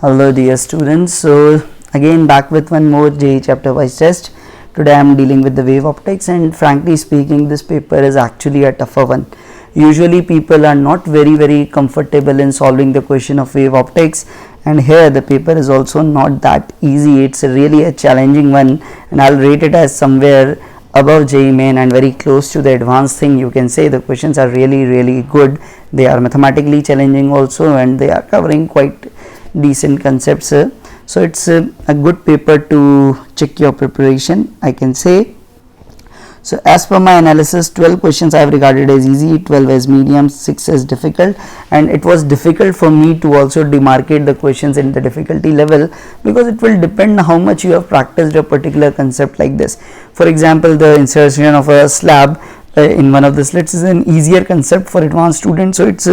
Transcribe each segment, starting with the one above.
Hello dear students, so again back with one more JEE chapter wise test. Today I am dealing with the wave optics, and frankly speaking this paper is actually a tougher one. Usually people are not very comfortable in solving the question of wave optics, and here the paper is also not that easy. It's really a challenging one, and I'll rate it as somewhere above JEE main and very close to the advanced thing. You can say the questions are really good. They are mathematically challenging also, and they are covering quite decent concepts. So it's a good paper to check your preparation, I can say. So as per my analysis, 12 questions I have regarded as easy, 12 as medium, 6 as difficult, and it was difficult for me to also demarcate the questions in the difficulty level, because it will depend how much you have practiced a particular concept like this. For example, the insertion of a slab in one of the slits is an easier concept for advanced students, so it's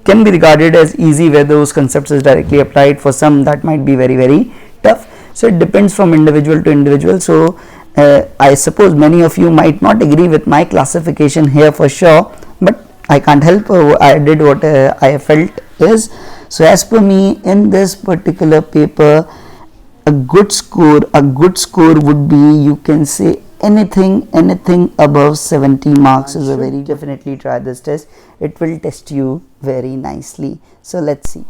can be regarded as easy where those concepts is directly applied. For some that might be very tough, so it depends from individual to individual. So I suppose many of you might not agree with my classification here for sure, but I can't help. I did what I felt is. So as per me, in this particular paper, a good score would be, you can say, anything above 70 marks is a very. Definitely try this test, it will test you very nicely. So let's see.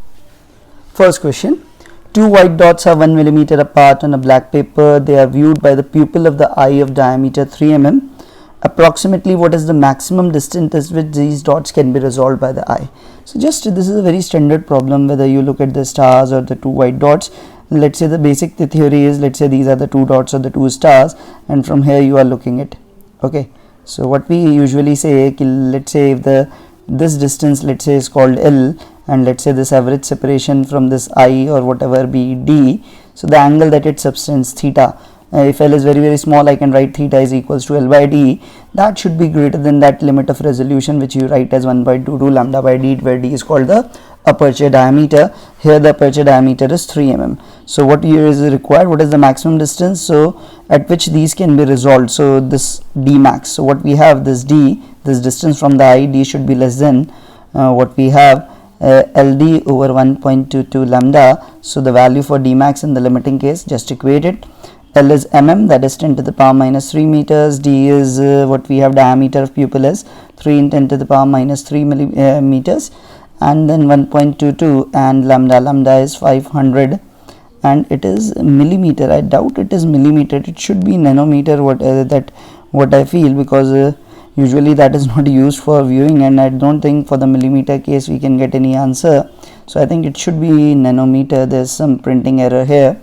First question: two white dots are 1 millimeter apart on a black paper. They are viewed by the pupil of the eye of diameter 3 mm. Approximately what is the maximum distance at which these dots can be resolved by the eye? So just this is a very standard problem, whether you look at the stars or the two white dots. Let's say the basic theory is, let's say these are the two dots or the two stars, and from here you are looking at. Okay, so what we usually say, let's say if this distance, let's say, is called L, and let's say this average separation from this eye or whatever be D, so the angle that it subtends theta. If L is very small, I can write theta is equals to L by D. That should be greater than that limit of resolution which you write as 1/22 lambda by D, where D is called the aperture diameter. Here the aperture diameter is 3 mm. So what here is required? What is the maximum distance so at which these can be resolved? So this D max. So what we have, this D, this distance from the eye, D should be less than what we have, LD over 1.22 lambda. So the value for D max in the limiting case, just equate it. L is mm, that is 10 to the power minus 3 meters. D is what we have, diameter of pupil is 3 in 10 to the power minus 3 meters, and then 1.22, and lambda is 500, and it is millimeter. I doubt it is millimeter, it should be nanometer, what I feel, because usually that is not used for viewing, and I don't think for the millimeter case we can get any answer. So I think it should be nanometer. There's some printing error here.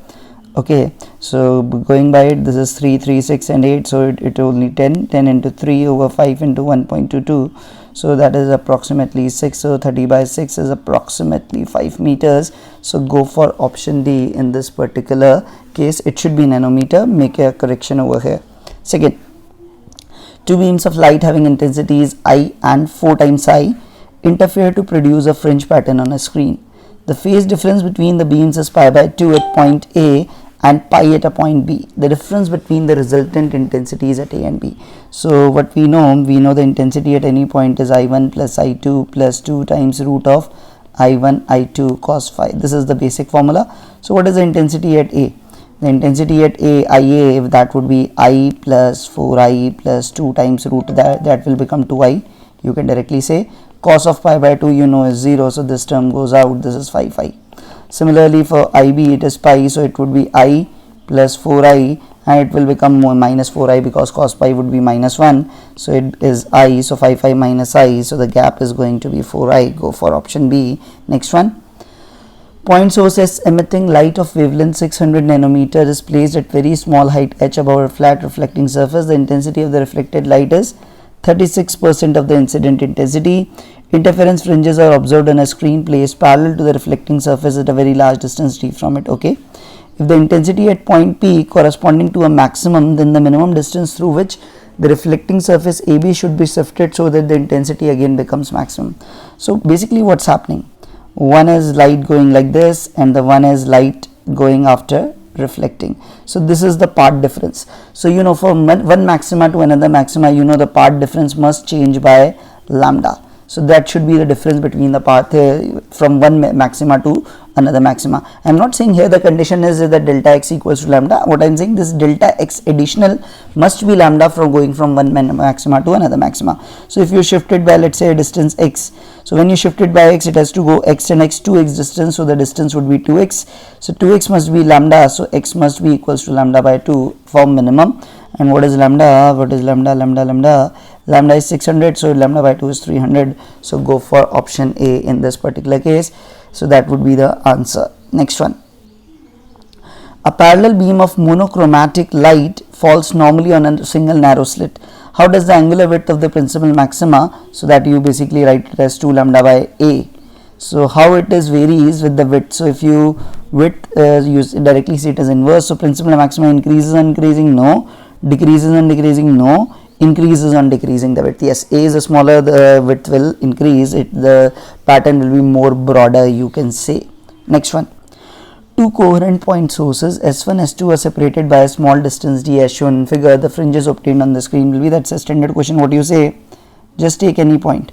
Okay, so going by it, this is 3, 3, 6 and 8, so it only 10 into 3 over 5 into 1.22, so that is approximately 6. So 30 by 6 is approximately 5 meters. So go for option D in this particular case. It should be nanometer. Make a correction over here. Second, two beams of light having intensities I and 4 times I interfere to produce a fringe pattern on a screen. The phase difference between the beams is pi by 2 at point A and pi at a point B. The difference between the resultant intensities at A and B. So what we know the intensity at any point is I1 plus I2 plus 2 times root of I1 I2 cos phi. This is the basic formula. So what is the intensity at A? The intensity at A, IA, if that would be I plus 4I plus 2 times root, that will become 2I. You can directly say cos of pi by 2 is 0, so this term goes out. This is 5 phi. Similarly for IB, it is pi, so it would be I plus 4I, and it will become minus 4I because cos pi would be minus 1, so it is I, so 5 phi minus I, so the gap is going to be 4I. Go for option B. Next one. Point source S emitting light of wavelength 600 nanometer is placed at very small height h above a flat reflecting surface. The intensity of the reflected light is 36% of the incident intensity. Interference fringes are observed on a screen placed parallel to the reflecting surface at a very large distance d from it. Okay, if the intensity at point P corresponding to a maximum, then the minimum distance through which the reflecting surface AB should be shifted so that the intensity again becomes maximum. So basically what's happening, one is light going like this and the one is light going after reflecting. So this is the path difference. So from one maxima to another maxima, the path difference must change by lambda. So that should be the difference between the path from one maxima to another maxima. I am not saying here the condition is that delta x equals to lambda. What I am saying, this delta x additional must be lambda from going from one maxima to another maxima. So if you shift it by, let's say, a distance x, so when you shift it by x, it has to go x and x 2x distance, so the distance would be 2x. So 2x must be lambda, so x must be equals to lambda by 2 for minimum. And what is lambda? What is lambda? Lambda is 600, so lambda by 2 is 300. So go for option A in this particular case. So that would be the answer. Next one. A parallel beam of monochromatic light falls normally on a single narrow slit. How does the angular width of the principal maxima? So that you basically write it as 2 lambda by A. So how it is varies with the width. So if you width use directly see it as inverse. So principal maxima increases on increasing, no. Decreases on decreasing, no. Increases on decreasing the width. Yes, A is a smaller, the width will increase. The pattern will be more broader, you can say. Next one. Two coherent point sources S1, S2 are separated by a small distance d as shown in figure. The fringes obtained on the screen will be, that's a standard question. What do you say? Just take any point.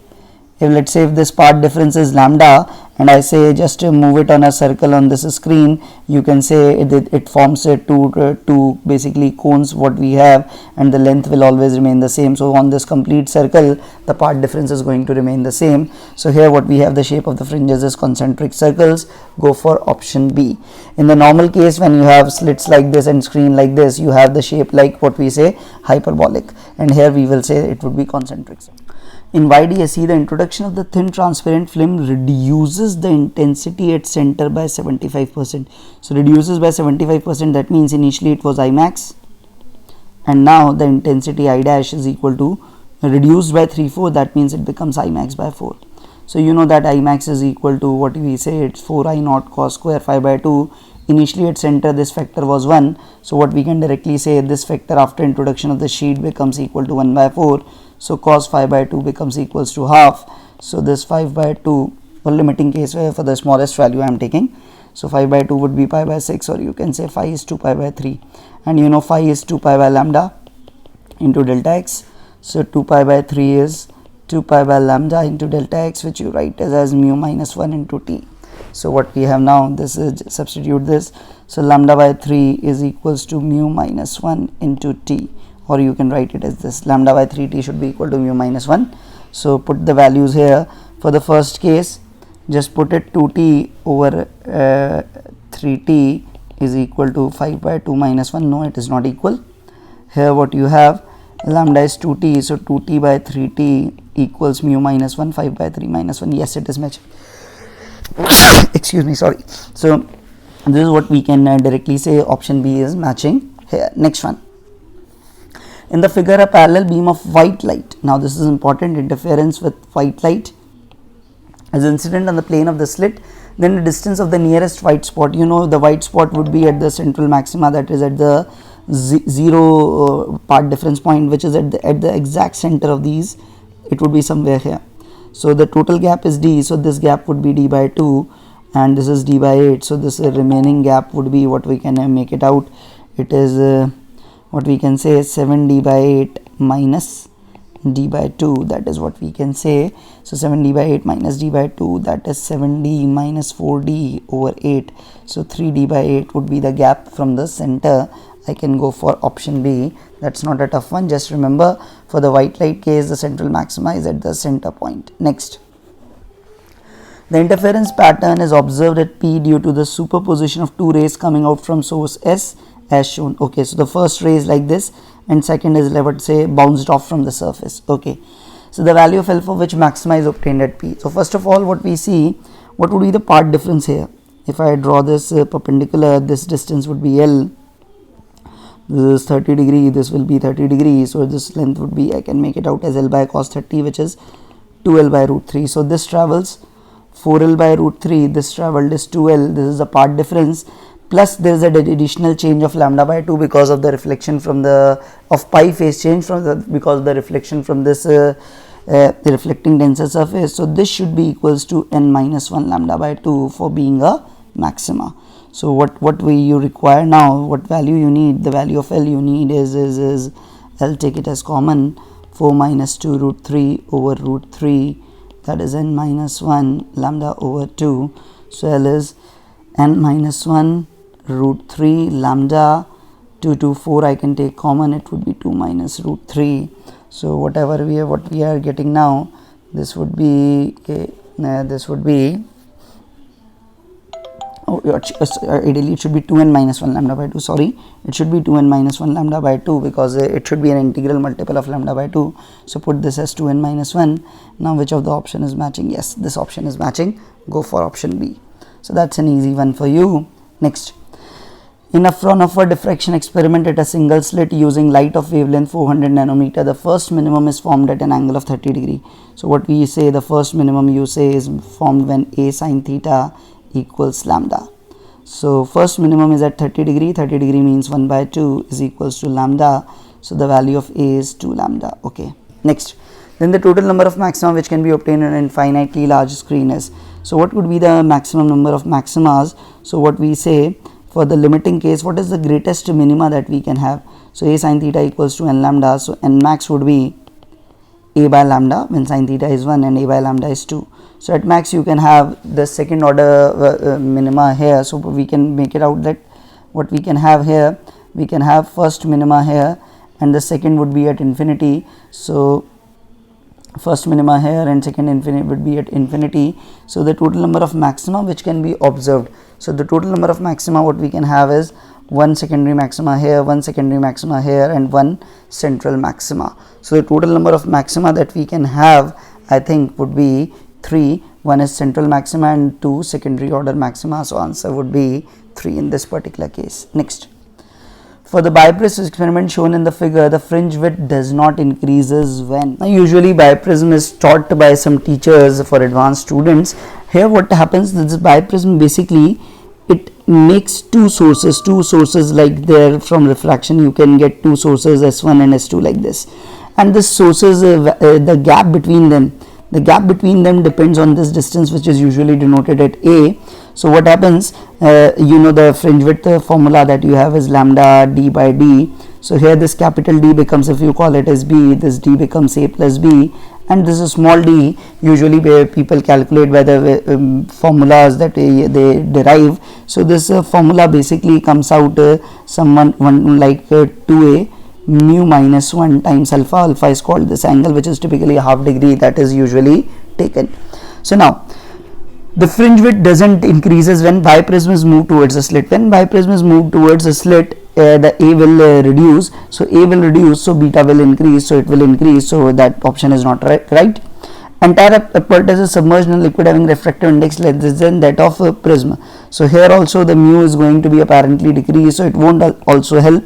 If let's say if this part difference is lambda and I say just move it on a circle on this screen, you can say it forms two basically cones what we have, and the length will always remain the same. So on this complete circle the part difference is going to remain the same. So here what we have, the shape of the fringes is concentric circles. Go for option B. In the normal case, when you have slits like this and screen like this, you have the shape like what we say hyperbolic, and here we will say it would be concentric. In YDSE, the introduction of the thin transparent film reduces the intensity at center by 75%. So reduces by 75%, that means initially it was I max, and now the intensity I dash is equal to reduced by 3/4, that means it becomes I max by 4. So you know that I max is equal to what we say, it's 4 I naught cos square phi by 2. Initially at center this factor was 1, so what we can directly say, this factor after introduction of the sheet becomes equal to 1 by 4. So cos phi by 2 becomes equals to half. So this 5 by 2, for limiting case where for the smallest value I am taking. So 5 by 2 would be pi by 6, or you can say phi is 2 pi by 3. And you know phi is 2 pi by lambda into delta x. So 2 pi by 3 is 2 pi by lambda into delta x, which you write as mu minus 1 into t. So what we have now, this is substitute this. So lambda by 3 is equals to mu minus 1 into t. Or you can write it as this, lambda by 3t should be equal to mu minus 1. So put the values here. For the first case, just put it 2t over 3t is equal to 5 by 2 minus 1. No, it is not equal. Here what you have, lambda is 2t, so 2t by 3t equals mu minus 1, 5 by 3 minus 1. Yes, it is matching. Excuse me, sorry. So this is what we can directly say, option B is matching here. Next one. In the figure, a parallel beam of white light, now this is important, interference with white light is incident on the plane of the slit, then the distance of the nearest white spot, you know the white spot would be at the central maxima, that is at the zero part difference point, which is at the exact center of these, it would be somewhere here. So the total gap is d, so this gap would be d by 2 and this is d by 8, so this remaining gap would be what we can make it out, it is what we can say is 7d by 8 minus d by 2, that is what we can say. So 7d by 8 minus d by 2, that is 7d minus 4d over 8. So 3d by 8 would be the gap from the center. I can go for option B. That's not a tough one. Just remember, for the white light case, the central maxima is at the center point. Next. The interference pattern is observed at P due to the superposition of two rays coming out from source S as shown. Okay, so the first ray is like this and second is, let's say, bounced off from the surface. Okay, so the value of L for which maxima is obtained at P. So first of all, what we see, what would be the part difference here? If I draw this perpendicular, this distance would be L. This is 30 degree, this will be 30 degrees, so this length would be, I can make it out as L by cos 30, which is 2L by root 3. So this travels 4L by root 3, this traveled is 2L, this is the part difference, plus there is an additional change of lambda by 2 because of the reflection from the, of pi phase change from the, because of the reflection from this the reflecting denser surface. So this should be equals to n minus 1 lambda by 2 for being a maxima. So what you require now, what value you need, the value of L you need is I'll take it as common, 4 minus 2 root 3 over root 3 that is n minus 1 lambda over 2. So L is n minus 1 root 3 lambda 2 to 4. I can take common, it would be 2 minus root 3. So whatever what we are getting now, this would be ideally it should be 2n minus 1 lambda by 2. Sorry, it should be 2n minus 1 lambda by 2 because it should be an integral multiple of lambda by 2. So put this as 2n minus 1. Now which of the option is matching? Yes, this option is matching. Go for option B. So that's an easy one for you. Next, in a Fraunhofer diffraction experiment at a single slit using light of wavelength 400 nanometer, the first minimum is formed at an angle of 30 degree. So what we say, the first minimum you say is formed when a sin theta equals lambda. So first minimum is at 30 degree. 30 degree means 1 by 2 is equals to lambda. So the value of a is 2 lambda. Okay. Next, then the total number of maxima which can be obtained on an infinitely large screen is. So what would be the maximum number of maximas? So what we say, for the limiting case, what is the greatest minima that we can have? So a sin theta equals to n lambda. So n max would be a by lambda when sin theta is 1 and a by lambda is 2. So at max you can have the second order minima here. So we can make it out that what we can have here, we can have first minima here and the second would be at infinity. So first minima here and second infinity would be at infinity. So the total number of maxima which can be observed. So the total number of maxima what we can have is one secondary maxima here, one secondary maxima here and one central maxima. So the total number of maxima that we can have, I think, would be 3. One is central maxima and 2 secondary order maxima. So answer would be 3 in this particular case. Next, for the biprism experiment shown in the figure, the fringe width does not increases when. Now usually biprism is taught by some teachers for advanced students. Here what happens, this biprism basically it makes two sources like there from refraction you can get two sources S1 and S2 like this, and this sources the gap between them depends on this distance which is usually denoted at A. So what happens, the fringe width formula that you have is lambda d by d. So here this capital D becomes, if you call it as B, this D becomes A plus B, and this is small d usually where people calculate by the formulas that they derive. So this formula basically comes out one like 2a mu minus 1 times alpha. Alpha is called this angle which is typically a half degree that is usually taken. So now the fringe width doesn't increases when biprism is moved towards a slit. When biprism is moved towards a slit, the A will reduce. So A will reduce, so beta will increase, so it will increase. So that option is not right. Entire apparatus is submerged in liquid having refractive index less than that of a prism. So here also the mu is going to be apparently decreased, so it won't also help.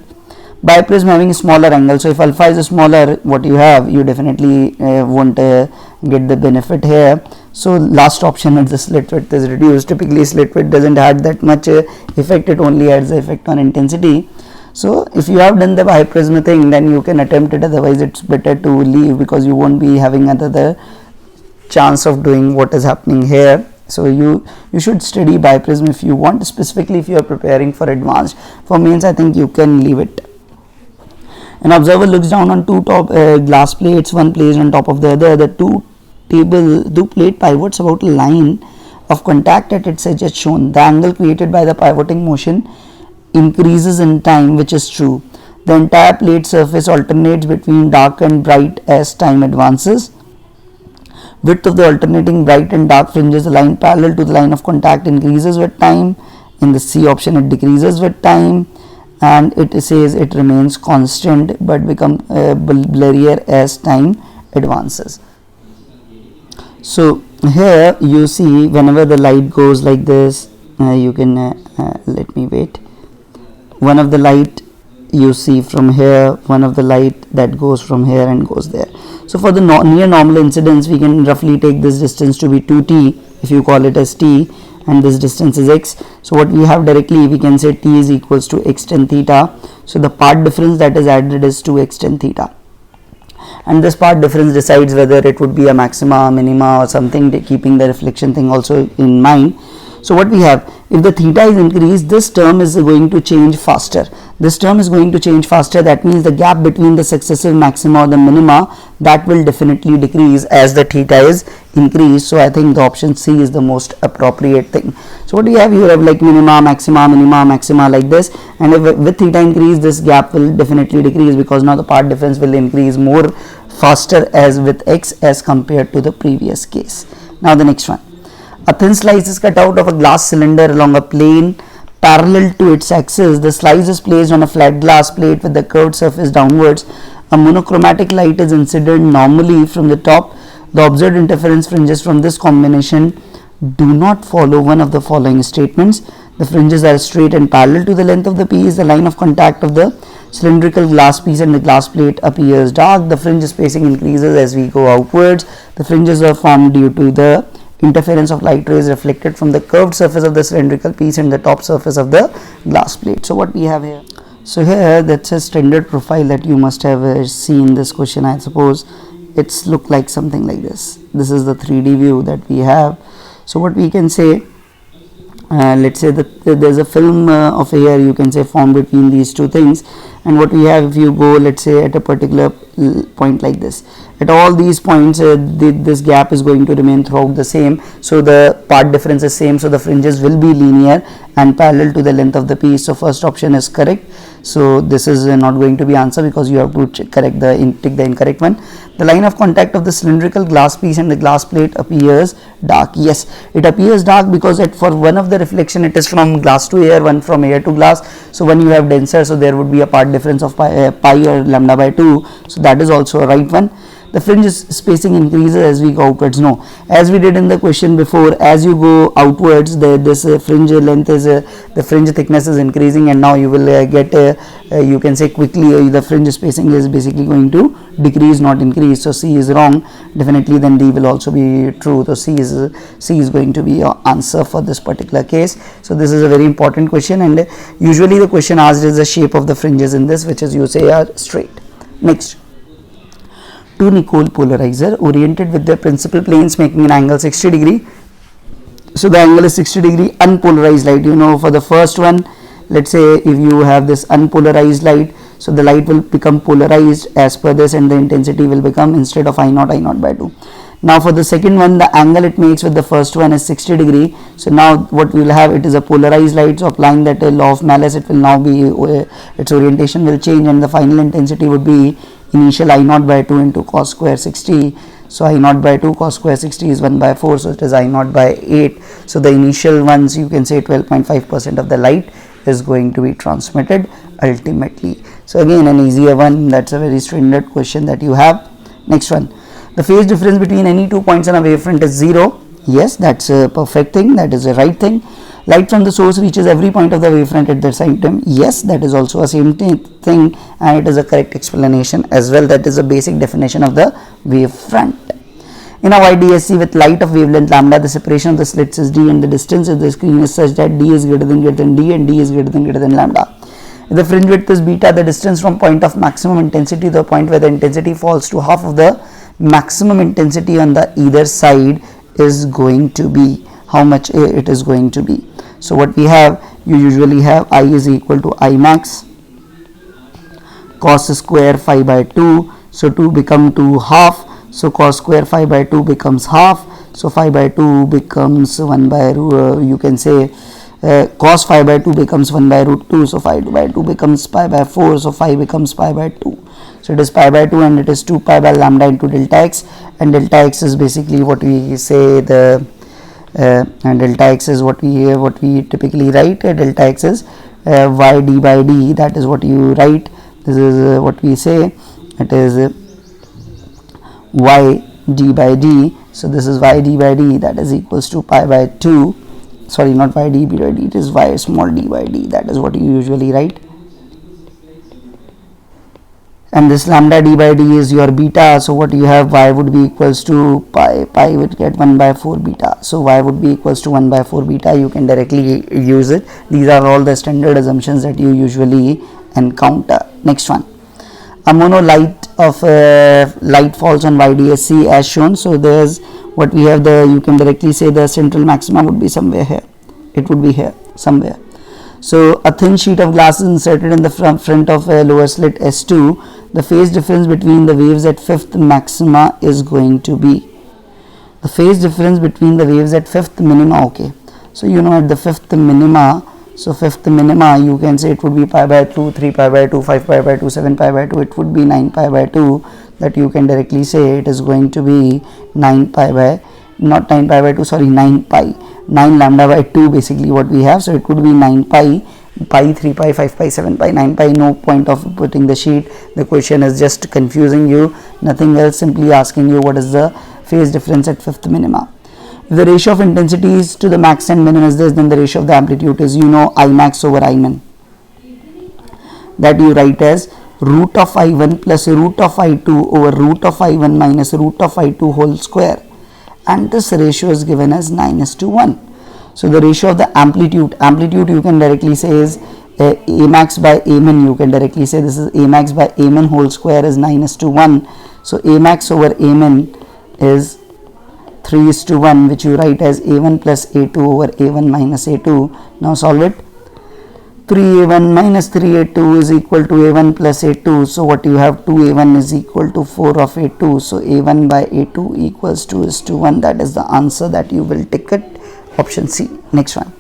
Biprism having a smaller angle, so if alpha is smaller, what you have, you definitely won't get the benefit here. So last option is the slit width is reduced. Typically slit width doesn't have that much effect, it only adds the effect on intensity. So if you have done the biprism thing, then you can attempt it, otherwise it's better to leave because you won't be having another chance of doing what is happening here. So you should study biprism if you want, specifically if you are preparing for advanced. For mains I think you can leave it. An observer looks down on two top glass plates, one placed on top of the other. The two plate pivots about a line of contact at its edge as shown. The angle created by the pivoting motion increases in time, which is true. The entire plate surface alternates between dark and bright as time advances. Width of the alternating bright and dark fringes, the line parallel to the line of contact, increases with time. In the C option, it decreases with time, and it says it remains constant but becomes blurrier as time advances. So here you see whenever the light goes like this, you can let me wait. One of the light you see from here, one of the light that goes from here and goes there. So for the near normal incidence, we can roughly take this distance to be 2t if you call it as t, and this distance is x. So what we have directly, we can say t is equals to x tan theta. So the part difference that is added is 2x tan theta, and this part difference decides whether it would be a maxima, minima or something, keeping the reflection thing also in mind. So what we have, if the theta is increased, this term is going to change faster. This term is going to change faster. That means the gap between the successive maxima or the minima, that will definitely decrease as the theta is increased. So I think the option C is the most appropriate thing. So what do you have? You have like minima, maxima like this, and if with theta increase, this gap will definitely decrease, because now the path difference will increase more faster as with x as compared to the previous case. Now the next one. A thin slice is cut out of a glass cylinder along a plane parallel to its axis. The slice is placed on a flat glass plate with the curved surface downwards. A monochromatic light is incident normally from the top. The observed interference fringes from this combination do not follow one of the following statements. The fringes are straight and parallel to the length of the piece. The line of contact of the cylindrical glass piece and the glass plate appears dark. The fringe spacing increases as we go outwards. The fringes are formed due to the interference of light rays reflected from the curved surface of the cylindrical piece and the top surface of the glass plate. So what we have here? So here, that's a standard profile that you must have seen this question. I suppose it's look like something like this. This is the 3D view that we have. So what we can say, let's say that there's a film of air, you can say, formed between these two things, and what we have, if you go, let's say, at a particular point like this, at all these points this gap is going to remain throughout the same, so the path difference is same, so the fringes will be linear and parallel to the length of the piece. So first option is correct. So this is not going to be answer, because you have to take the incorrect one. The line of contact of the cylindrical glass piece and the glass plate appears dark. Yes, it appears dark because for one of the reflection it is from glass to air, one from air to glass. So when you have denser, so there would be a path difference of pi or lambda by 2. So that is also a right one. The fringe spacing increases as we go outwards. No, as we did in the question before, as you go outwards, this fringe length is the fringe thickness is increasing, and now you will get you can say quickly the fringe spacing is basically going to decrease, not increase. So C is wrong. Definitely then D will also be true. So C is going to be your answer for this particular case. So this is a very important question, and usually the question asked is the shape of the fringes in this, which is you say are straight. Next. Two Nicol polarizer oriented with their principal planes making an angle 60 degree. So the angle is 60 degree. Unpolarized light, you know, for the first one, let's say if you have this unpolarized light, so the light will become polarized as per this, and the intensity will become, instead of I naught by 2. Now for the second one, the angle it makes with the first one is 60 degree. So now what we will have, it is a polarized light. So applying that law of Malus, it will now be its orientation will change, and the final intensity would be initial I naught by 2 into cos square 60. So I naught by 2 cos square 60 is 1 by 4, so it is I naught by 8. So the initial ones, you can say 12.5% of the light is going to be transmitted ultimately. So again, an easier one. That's a very standard question that you have. Next one. The phase difference between any 2 points on a wavefront is 0. Yes, that's a perfect thing. That is the right thing. Light from the source reaches every point of the wavefront at the same time. Yes, that is also a same thing, and it is a correct explanation as well. That is a basic definition of the wavefront. In a YDSC with light of wavelength lambda, the separation of the slits is d, and the distance of the screen is such that d is greater than d, and d is greater than lambda. If the fringe width is beta, the distance from point of maximum intensity to the point where the intensity falls to half of the maximum intensity on the either side is going to be, how much it is going to be. So what we have, you usually have I is equal to I max cos square phi by 2. So 2 become 2 half. So cos square phi by 2 becomes half. So phi by 2 becomes 1 by you can say cos phi by 2 becomes 1 by root 2. So phi by 2 becomes pi by 4. So phi becomes pi by 2. So it is pi by 2, and it is 2 pi by lambda into delta x, and delta x is basically what we say the and delta x is what we typically write. Delta x is y d by d. That is what you write. This is what we say. It is y d by d. So this is y d by d. That is equals to pi by 2. Sorry, not y d by d. It is y small d by d. That is what you usually write. And this lambda d by d is your beta. So what you have, y would be equals to pi would get 1 by 4 beta. So y would be equals to 1 by 4 beta. You can directly use it. These are all the standard assumptions that you usually encounter. Next one. A monolight of light falls on YDSC as shown. So there's what we have, you can directly say the central maxima would be somewhere here. it would be here somewhere. So a thin sheet of glass is inserted in the front of a lower slit S2. The phase difference between the waves at fifth maxima is going to be, the phase difference between the waves at fifth minima, okay. So you know at the fifth minima, so fifth minima you can say it would be pi by 2, 3 pi by 2, 5 pi by 2, 7 pi by 2, it would be 9 pi by 2, that you can directly say it is going to be 9 pi by, not 9 pi by 2, sorry, 9 pi, 9 lambda by 2 basically what we have. So it could be 9 pi, 3 pi, 5 pi, 7 pi, 9 pi, no point of putting the sheet, the question is just confusing you, nothing else, simply asking you what is the phase difference at fifth minima. If the ratio of intensities to the max and min is this, then the ratio of the amplitude is, you know, I max over I min, that you write as root of I1 plus root of I2 over root of I1 minus root of I2 whole square, and this ratio is given as 9:1. So the ratio of the amplitude you can directly say is A max by A min, you can directly say this is A max by A min whole square is 9:1. So A max over A min is 3:1, which you write as A1 plus A2 over A1 minus A2. Now solve it. 3A1 minus 3A2 is equal to A1 plus A2. So what you have, 2A1 is equal to 4 of A2. So A1 by A2 equals 2:1. That is the answer that you will tick it. Option C. Next one.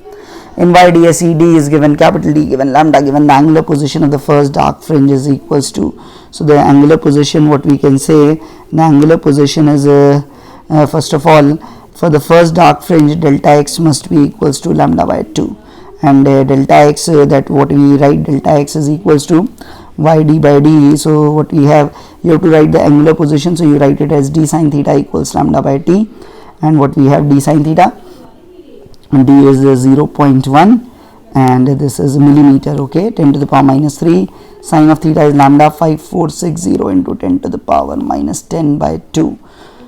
In YDSED is given capital D, given lambda, given the angular position of the first dark fringe is equals to. So the angular position, what we can say, the angular position is first of all, for the first dark fringe, delta x must be equals to lambda by 2. And delta x, that what we write, delta x is equals to yd by d. So what we have, you have to write the angular position, so you write it as d sine theta equals lambda by t. And what we have, d sine theta, d is 0.1 and this is millimeter, okay, 10 to the power minus 3. Sine of theta is lambda 5460 into 10 to the power minus 10 by 2.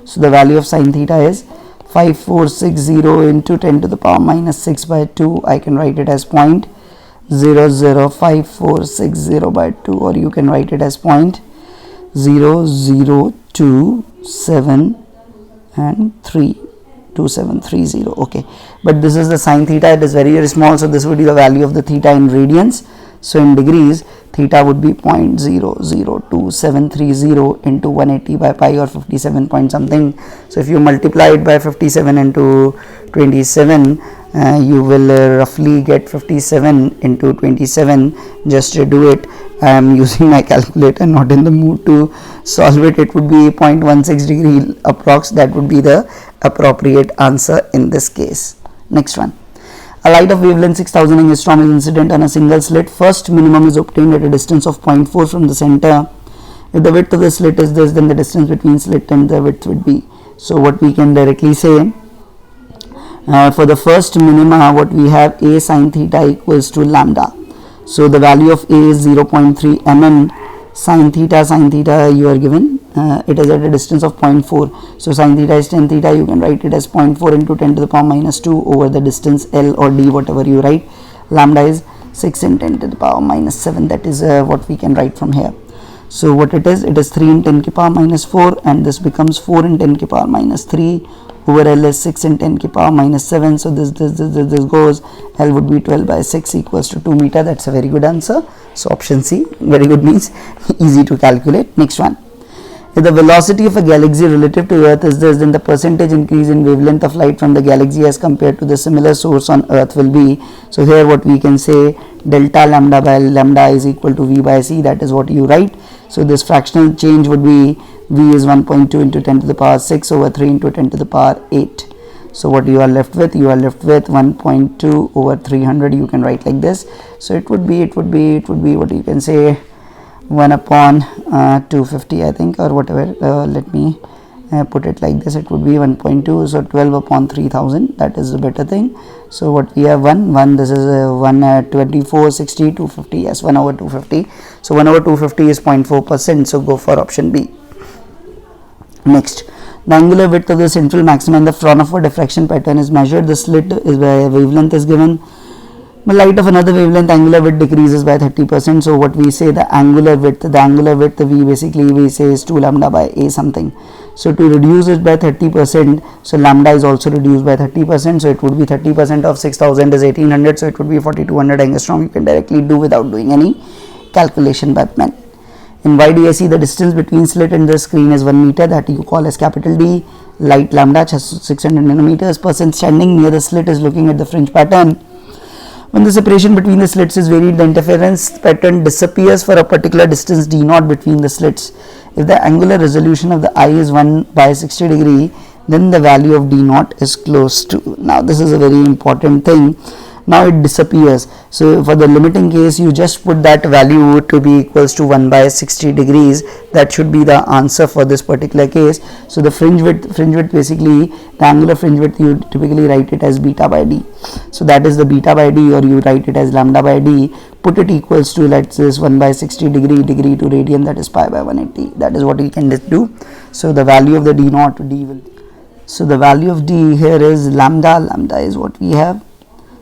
So the value of sine theta is 5460 into 10 to the power minus 6 by 2. I can write it as 0.005460 by 2, or you can write it as 0.0027 and 2730, okay. But this is the sine theta, it is very, very small, so this would be the value of the theta in radians. So in degrees, theta would be 0.002730 into 180 by pi, or 57 point something. So if you multiply it by 57 into 27, you will roughly get 57 into 27. Just do it. I am using my calculator, not in the mood to solve it. It would be 0.16 degree approx. That would be the appropriate answer in this case. Next one. A light of wavelength 6000 angstrom is incident on a single slit. First minimum is obtained at a distance of 0.4 from the center. If the width of the slit is this, then the distance between slit and the width would be. So what we can directly say, for the first minima, what we have, A sine theta equals to lambda. So the value of A is 0.3 mm. Sine theta you are given, it is at a distance of 0.4. So sine theta is 10 theta, you can write it as 0.4 into 10 to the power minus 2 over the distance L or D, whatever you write. Lambda is 6 in 10 to the power minus 7. That is what we can write from here. So what it is 3 in 10 to the power minus 4, and this becomes 4 in 10 to the power minus 3 over L is 6 in 10 to the power minus 7. So this goes, L would be 12 by 6 equals to 2 meter. That's a very good answer. So option C, very good means easy to calculate. Next one. If the velocity of a galaxy relative to Earth is this, then the percentage increase in wavelength of light from the galaxy as compared to the similar source on Earth will be. So here what we can say, delta lambda by lambda is equal to V by C. That is what you write. So this fractional change would be V is 1.2 into 10 to the power 6 over 3 into 10 to the power 8. So what you are left with, 1.2 over 300, you can write like this. So it would be what you can say, 1 upon 250, I think, or whatever. Let me put it like this. It would be 1.2, so 12 upon 3000. That is a better thing. So what we have, 1, this is 24, 60, 250. Yes, 1 over 250. So 1 over 250 is 0.4%. So go for option B. Next, the angular width of the central maximum in the Fraunhofer diffraction pattern is measured. The slit is by wavelength is given. The light of another wavelength, angular width decreases by 30%. So what we say, the angular width we basically say is 2 lambda by A something. So to reduce it by 30%, so lambda is also reduced by 30%, so it would be 30% of 6000 is 1800, so it would be 4200 angstrom. You can directly do without doing any calculation by pen. In YDSE, the distance between slit and the screen is 1 meter, that you call as capital D. Light lambda 600 nanometers. Person standing near the slit is looking at the fringe pattern. When the separation between the slits is varied, the interference pattern disappears for a particular distance d naught between the slits. If the angular resolution of the eye is 1 by 60 degree, then the value of d naught is close to. Now this is a very important thing. Now it disappears. So for the limiting case, you just put that value to be equals to 1 by 60 degrees. That should be the answer for this particular case. So the fringe width basically, the angular fringe width, you typically write it as beta by d. So that is the beta by d, or you write it as lambda by d. Put it equals to, let's say, 1 by 60 degree to radian, that is pi by 180. That is what we can do. So the value of the d naught, d will. So the value of d here is lambda. Lambda is what we have.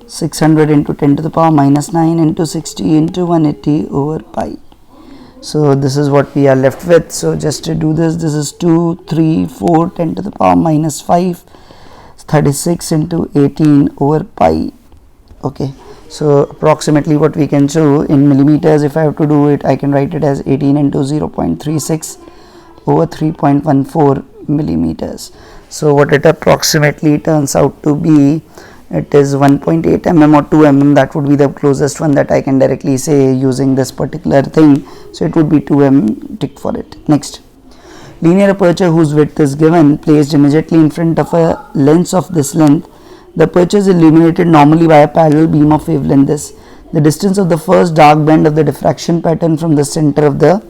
600 into 10 to the power minus 9 into 60 into 180 over pi. So this is what we are left with. So just to do this, this is 2, 3, 4, 10 to the power minus 5, 36 into 18 over pi. Okay, so approximately what we can do in millimeters, if I have to do it, I can write it as 18 into 0.36 over 3.14 millimeters. So what it approximately turns out to be, it is 1.8 mm or 2 mm. That would be the closest one that I can directly say using this particular thing. So it would be 2 mm, tick for it. Next, linear aperture whose width is given, placed immediately in front of a lens of this length. The aperture is illuminated normally by a parallel beam of wavelength this. The distance of the first dark band of the diffraction pattern from the center of the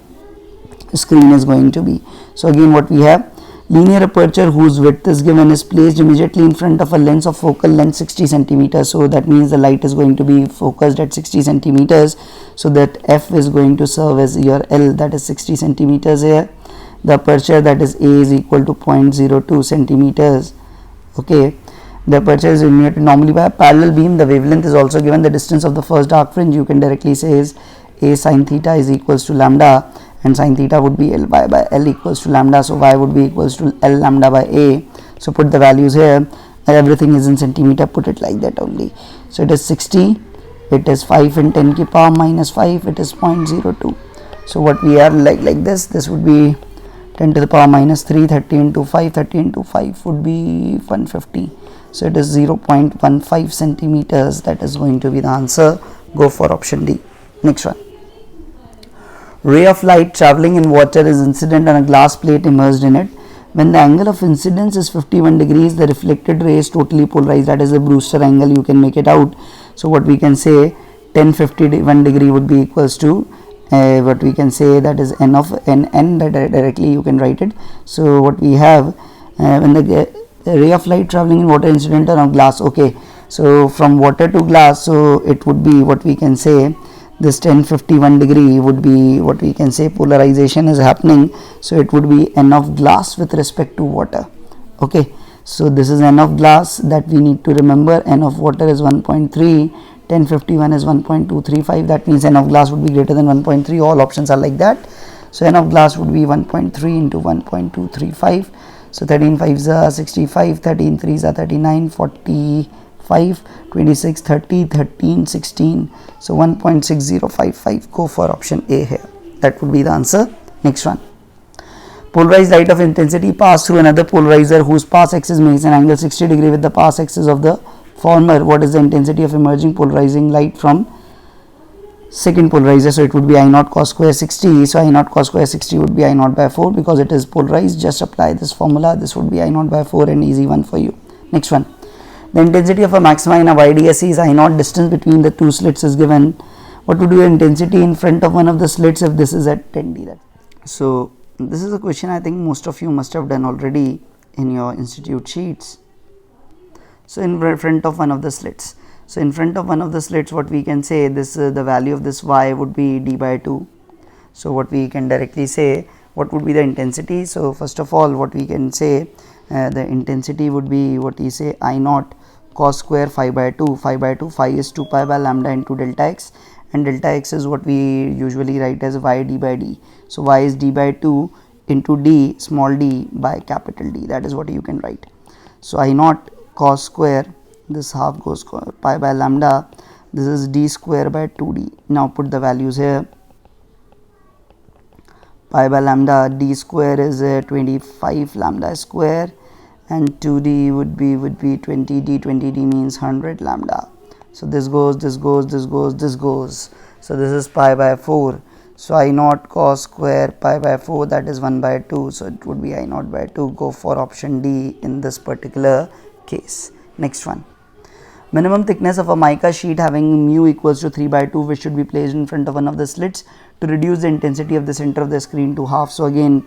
screen is going to be. So again what we have, linear aperture whose width is given is placed immediately in front of a lens of focal length 60 centimeters. So that means the light is going to be focused at 60 centimeters. So that f is going to serve as your L, that is 60 centimeters here. The aperture, that is A, is equal to 0.02 centimeters. Okay, the aperture is illuminated normally by a parallel beam. The wavelength is also given. The distance of the first dark fringe you can directly say is A sin theta is equals to lambda, and sin theta would be L by L equals to lambda, so y would be equals to L lambda by A. So put the values here, everything is in centimeter, put it like that only. So it is 60, it is 5 in 10 ki power minus 5, it is 0.02. So what we are like this would be 10 to the power minus 3, 30 into 5, 30 into 5 would be 150. So it is 0.15 centimeters. That is going to be the answer. Go for option D. Next one. Ray of light traveling in water is incident on a glass plate immersed in it. When the angle of incidence is 51 degrees, the reflected ray is totally polarized. That is the Brewster angle. You can make it out. So what we can say, 1051 degree would be equals to what we can say, that is n of n that directly you can write it. So what we have, when the ray of light traveling in water incident on a glass. Okay, so from water to glass, so it would be what we can say, this 1051 degree would be what we can say polarization is happening. So it would be n of glass with respect to water. Okay, so this is n of glass that we need to remember. N of water is 1.3, 1051 is 1.235. that means n of glass would be greater than 1.3. all options are like that. So n of glass would be 1.3 into 1.235. so 13 5s are 65, 13 3s are 39, 45, 26, 30, 13, 16. So 1.6055. Go for option A here. That would be the answer. Next one. Polarized light of intensity pass through another polarizer whose pass axis makes an angle 60 degree with the pass axis of the former. What is the intensity of emerging polarizing light from second polarizer? So it would be I naught cos square 60. So I naught cos square 60 would be I naught by 4 because it is polarized. Just apply this formula. This would be I naught by 4, an easy one for you. Next one. The intensity of a maxima in a YDSE is I naught. Distance between the two slits is given. What would be the intensity in front of one of the slits if this is at 10D? So this is a question I think most of you must have done already in your institute sheets. So in front of one of the slits. So in front of one of the slits, what we can say, this the value of this y would be d by 2. So what we can directly say, what would be the intensity? So first of all, what we can say, the intensity would be what we say I naught cos square 5 by 2. 5 by 2, phi is 2 pi by lambda into delta x, and delta x is what we usually write as y d by d. So y is d by 2 into d small d by capital D. That is what you can write. So I naught cos square, this half goes pi by lambda, this is d square by 2d. Now put the values here. Pi by lambda, d square is 25 lambda square, and 2d would be 20d. 20d means 100 lambda. So this goes, this goes, this goes, this goes. So this is pi by 4. So I naught cos square pi by 4, that is 1 by 2. So it would be I naught by 2. Go for option D in this particular case. Next one. Minimum thickness of a mica sheet having mu equals to 3 by 2, which should be placed in front of one of the slits to reduce the intensity of the center of the screen to half. So again,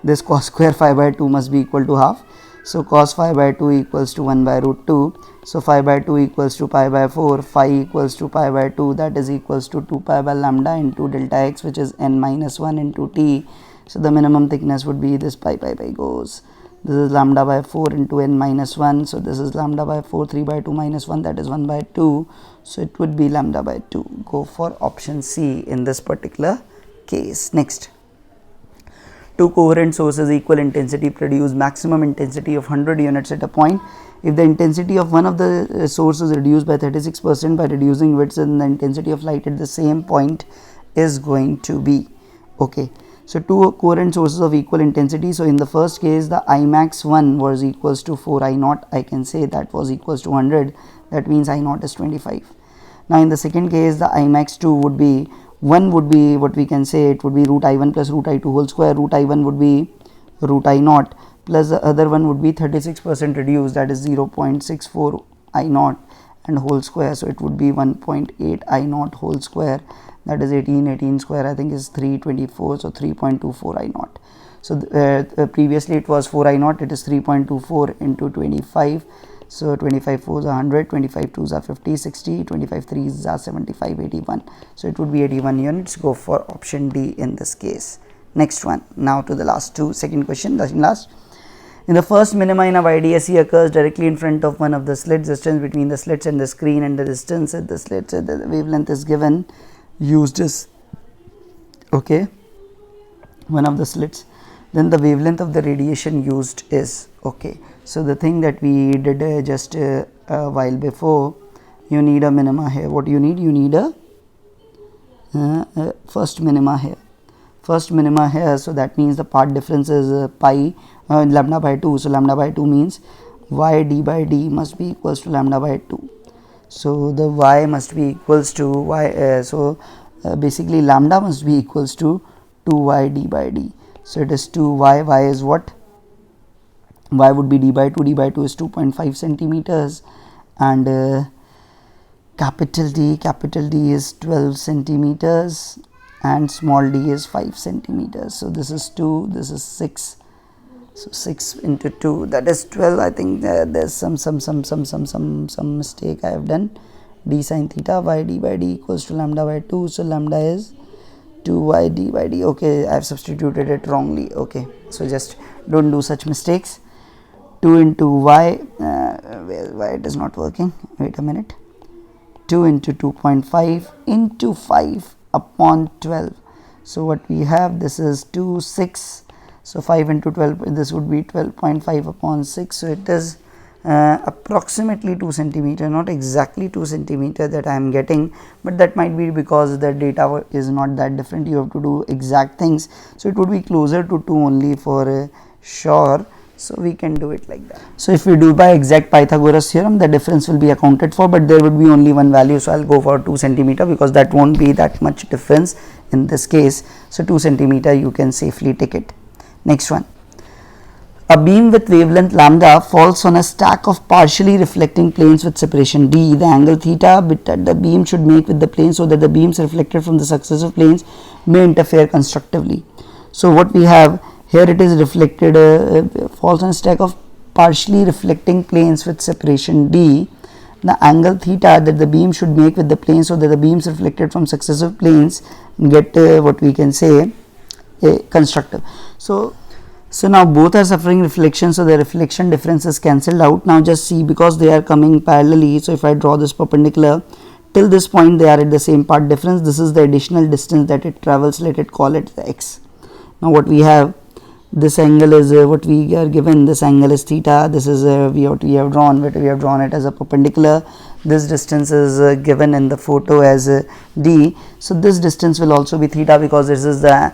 this cos square phi by 2 must be equal to half. So cos phi by 2 equals to 1 by root 2. So phi by 2 equals to pi by 4. Phi equals to pi by 2, that is equals to 2 pi by lambda into delta x, which is n minus 1 into t. So the minimum thickness would be this pi goes. This is lambda by 4 into n minus 1. So this is lambda by 4, 3 by 2 minus 1, that is 1 by 2. So it would be lambda by 2. Go for option C in this particular case. Next. Two coherent sources equal intensity produce maximum intensity of 100 units at a point. If the intensity of one of the sources is reduced by 36% by reducing width, then the intensity of light at the same point is going to be, okay. So two coherent sources of equal intensity. So in the first case, the Imax 1 was equals to 4 I naught. I can say that was equals to 100. That means I naught is 25. Now in the second case, the Imax 2 would be 1 would be what we can say, it would be root I1 plus root I2 whole square. Root I1 would be root I naught plus the other one would be 36% reduced, that is 0.64 I naught and whole square. So it would be 1.8 I naught whole square, that is 18 square I think is 324, so 3.24 I naught. So previously it was 4 I naught, it is 3.24 into 25. So 25 4s are 100, 25 2s are 50, 60, 25 3s are 75, 81. So it would be 81 units. Go for option D in this case. Next one. Now to the last two. Second question, last. In the first minima in a YDSE occurs directly in front of one of the slits. Distance between the slits and the screen and the distance at the slits at the wavelength is given. Used is, okay, one of the slits. Then the wavelength of the radiation used is, okay. So the thing that we did just a while before, you need a minima here. What you need? You need a first minima here. First minima here. So that means the part difference is pi lambda by 2. So lambda by 2 means y d by d must be equals to lambda by 2. So the y must be equals to y. Basically lambda must be equals to 2y d by d. So it is 2y. Y is what? Y would be d by 2. D by 2 is 2.5 centimeters, and capital D is 12 centimeters, and small d is 5 centimeters. So this is 2. This is 6. So 6 into 2, that is 12. I think there's some mistake I have done. D sin theta y d by d equals to lambda by 2. So lambda is 2y d by d. Okay, I have substituted it wrongly. Okay, so just don't do such mistakes. 2 into y, why it is not working? Wait a minute. 2 into 2.5 into 5 upon 12. So what we have, this is 2, 6. So 5 into 12, this would be 12.5 upon 6. So it is approximately 2 centimeter, not exactly 2 centimeter that I am getting, but that might be because the data is not that different. You have to do exact things. So it would be closer to 2 only for sure. So we can do it like that. So if we do by exact Pythagoras theorem, the difference will be accounted for, but there would be only one value. So I'll go for 2 centimeter because that won't be that much difference in this case. So 2 centimeter you can safely take it. Next one. A beam with wavelength lambda falls on a stack of partially reflecting planes with separation d. The angle theta that the beam should make with the plane so that the beams reflected from the successive planes may interfere constructively. So what we have here, it is reflected, falls on a stack of partially reflecting planes with separation d. The angle theta that the beam should make with the plane so that the beams reflected from successive planes get what we can say constructive. So now both are suffering reflection, so the reflection difference is cancelled out. Now just see, because they are coming parallelly, so if I draw this perpendicular till this point, they are at the same part difference. This is the additional distance that it travels, let it call it the x. Now what we have, this angle is what we are given, this angle is theta, this is we have drawn it as a perpendicular. This distance is given in the photo as d, so this distance will also be theta, because this is the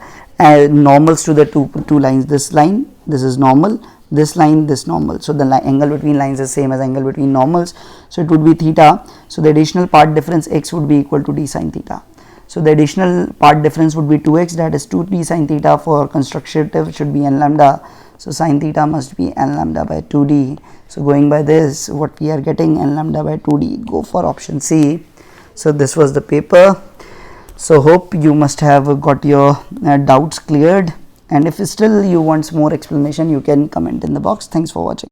normals to the two lines. This line, this is normal, this line, this normal, so the angle between lines is same as angle between normals, so it would be theta. So the additional part difference x would be equal to d sin theta. So the additional part difference would be 2x, that is 2d sin theta. For constructive should be n lambda, so sin theta must be n lambda by 2d. So going by this, what we are getting, n lambda by 2d. Go for option C. So this was the paper. So hope you must have got your doubts cleared, and if still you want more explanation, you can comment in the box. Thanks for watching.